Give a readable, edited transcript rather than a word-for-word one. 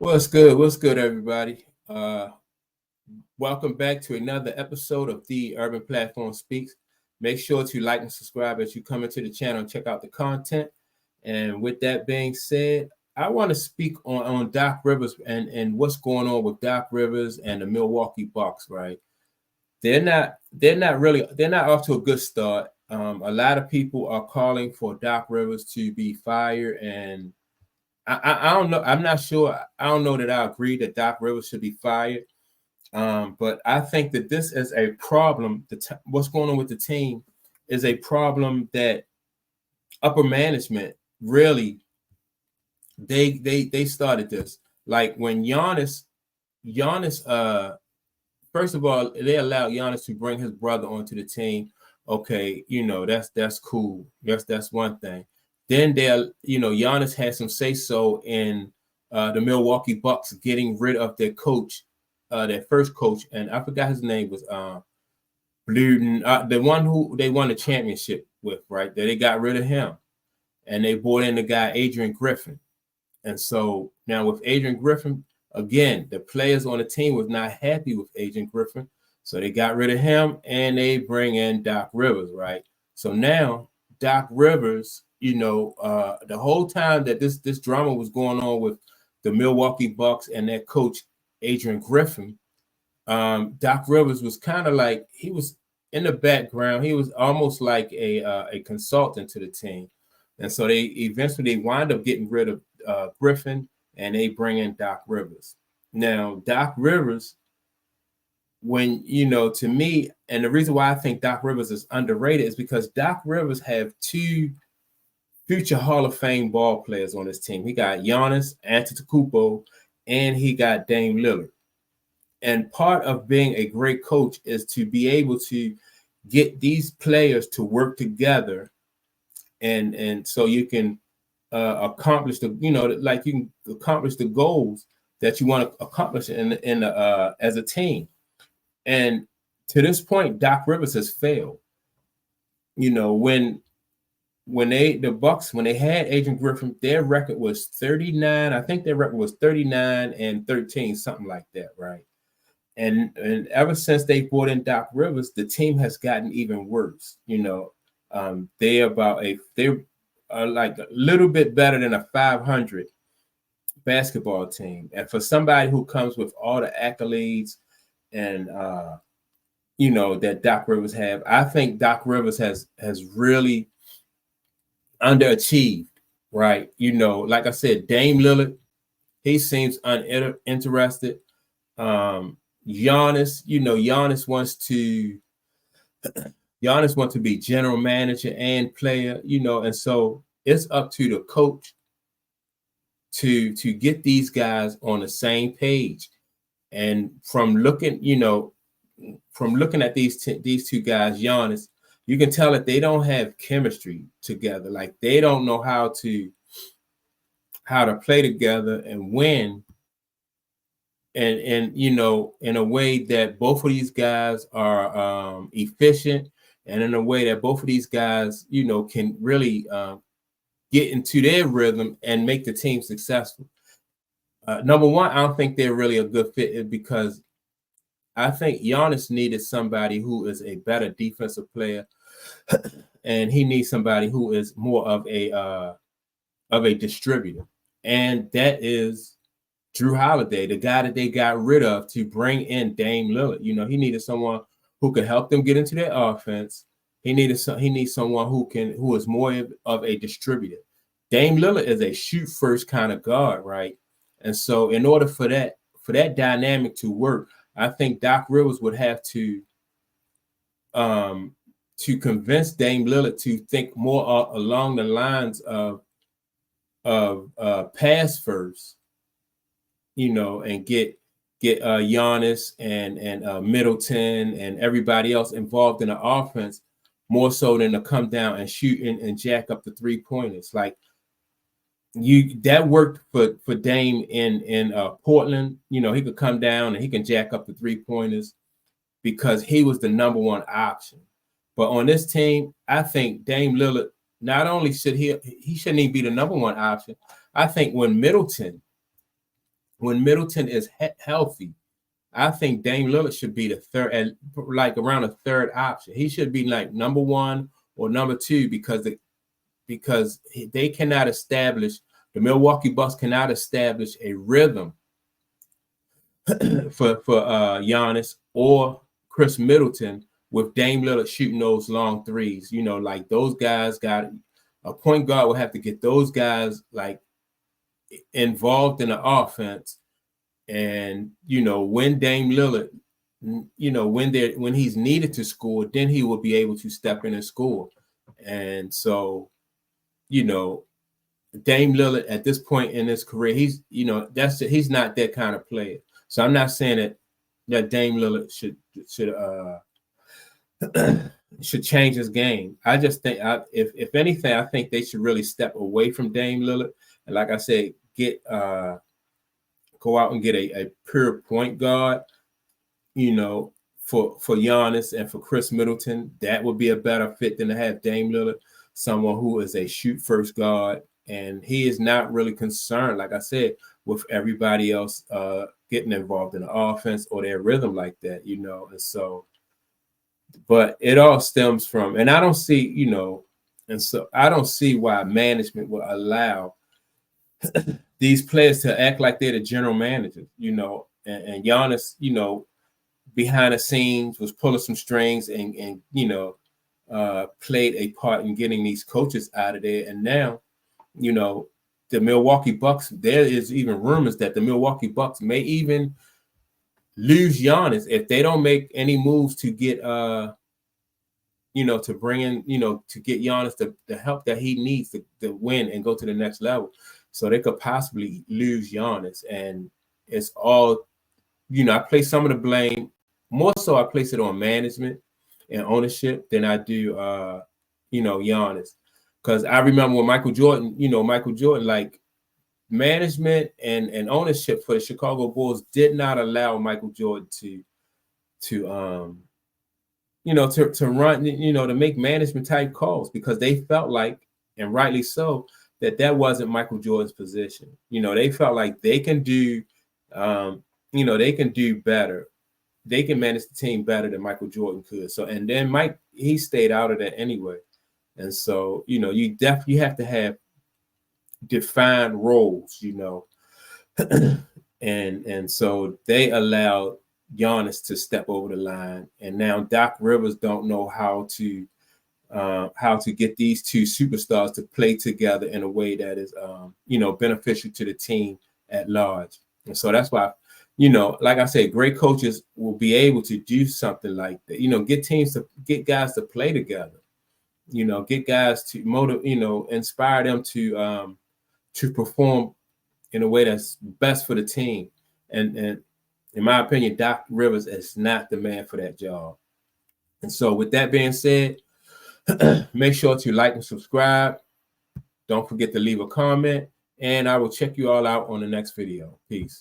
What's good? What's good, everybody? Welcome back to another episode of The Urban Platform Speaks. Make sure to like and subscribe as you come into the channel and check out the content. And with that being said, I want to speak on Doc Rivers and what's going on with Doc Rivers and the Milwaukee Bucks, right? They're not off to a good start. A lot of people are calling for Doc Rivers to be fired, and I don't know. I'm not sure. I don't know that I agree that Doc Rivers should be fired. But I think that this is a problem. What's going on with the team is a problem that upper management really they started this. Like when Giannis first of all, they allowed Giannis to bring his brother onto the team. Okay, that's cool. That's one thing. Then Giannis had some say so in the Milwaukee Bucks getting rid of their coach, their first coach, and I forgot his name was Bluden, the one who they won the championship with, right? That they got rid of him, and they brought in the guy Adrian Griffin. And so now with Adrian Griffin, again, the players on the team was not happy with Adrian Griffin. So they got rid of him and they bring in Doc Rivers, right? So now Doc Rivers, the whole time that this drama was going on with the Milwaukee Bucks and their coach Adrian Griffin, Doc Rivers was kind of like he was in the background. He was almost like a consultant to the team. And so they eventually wind up getting rid of Griffin, and they bring in Doc Rivers. Now, Doc Rivers, to me, and the reason why I think Doc Rivers is underrated is because Doc Rivers have two future Hall of Fame ball players on his team. He got Giannis Antetokounmpo, and he got Dame Lillard. And part of being a great coach is to be able to get these players to work together, and so you can accomplish you can accomplish the goals that you want to accomplish in as a team. And to this point, Doc Rivers has failed. When the Bucks, when they had Adrian Griffin, their record was 39. I think their record was 39-13, something like that, right? And ever since they brought in Doc Rivers, the team has gotten even worse. They're like a little bit better than a 500 basketball team. And for somebody who comes with all the accolades and that Doc Rivers have, I think Doc Rivers has really underachieved, right? Like I said, Dame Lillard, he seems uninterested. Giannis wants to be general manager and player, and so it's up to the coach to get these guys on the same page. And from looking at these two guys, Giannis, you can tell that they don't have chemistry together. Like they don't know how to play together and win. And in a way that both of these guys are efficient, and in a way that both of these guys, can really get into their rhythm and make the team successful. Number one, I don't think they're really a good fit because I think Giannis needed somebody who is a better defensive player, and he needs somebody who is more of a distributor, and that is Jrue Holiday, the guy that they got rid of to bring in Dame Lillard. He needed someone who could help them get into their offense. He needs someone who is more of a distributor. Dame Lillard is a shoot first kind of guard, right? And so in order for that dynamic to work, I think Doc Rivers would have to convince Dame Lillard to think more along the lines of pass first, and get Giannis and Middleton and everybody else involved in the offense more so than to come down and shoot and jack up the 3-pointers. Like that worked for Dame in Portland. He could come down and he can jack up the 3-pointers because he was the number one option. But on this team, I think Dame Lillard, not only should he shouldn't even be the number one option. I think when Middleton when Middleton is healthy, I think Dame Lillard should be the third, like around a third option. He should be like number one or number two because they cannot establish, the Milwaukee Bucks cannot establish a rhythm for Giannis or Chris Middleton with Dame Lillard shooting those long threes. You know, like those guys got a point guard will have to get those guys like involved in the offense. And, you know, when Dame Lillard, you know, when he's needed to score, then he will be able to step in and score. And so, you know, Dame Lillard at this point in his career, he's, you know, he's not that kind of player. So I'm not saying that Dame Lillard should change his game. I just think, if anything, I think they should really step away from Dame Lillard. And like I said, go out and get a pure point guard, you know, for Giannis and for Chris Middleton. That would be a better fit than to have Dame Lillard, someone who is a shoot first guard. And he is not really concerned, like I said, with everybody else getting involved in the offense or their rhythm like that, you know. And so, but it all stems from, and I don't see, you know, and so I don't see why management will allow these players to act like they're the general manager, you know, and Giannis, you know, behind the scenes was pulling some strings and you know, played a part in getting these coaches out of there. And now, you know, the Milwaukee Bucks, there is even rumors that the Milwaukee Bucks may even lose Giannis if they don't make any moves to get, you know, to bring in, you know, to get Giannis the help that he needs to win and go to the next level. So they could possibly lose Giannis. And it's all, you know, I place some of the blame, more so I place it on management and ownership than I do, you know, Giannis. Because I remember when Michael Jordan, like management and ownership for the Chicago Bulls did not allow Michael Jordan to you know, to run, you know, to make management type calls because they felt like, and rightly so, that wasn't Michael Jordan's position. You know, they felt like they can do, you know, they can do better. They can manage the team better than Michael Jordan could. So, and then Mike, he stayed out of that anyway. And so, you know, you have to have defined roles, you know, and so they allowed Giannis to step over the line, and now Doc Rivers don't know how to get these two superstars to play together in a way that is, you know, beneficial to the team at large. And so that's why, you know, like I said, great coaches will be able to do something like that. You know, get guys to play together. You know, get guys to motivate, you know, inspire them to perform in a way that's best for the team. And in my opinion, Doc Rivers is not the man for that job. And so with that being said, make sure to like and subscribe. Don't forget to leave a comment, and I will check you all out on the next video. Peace.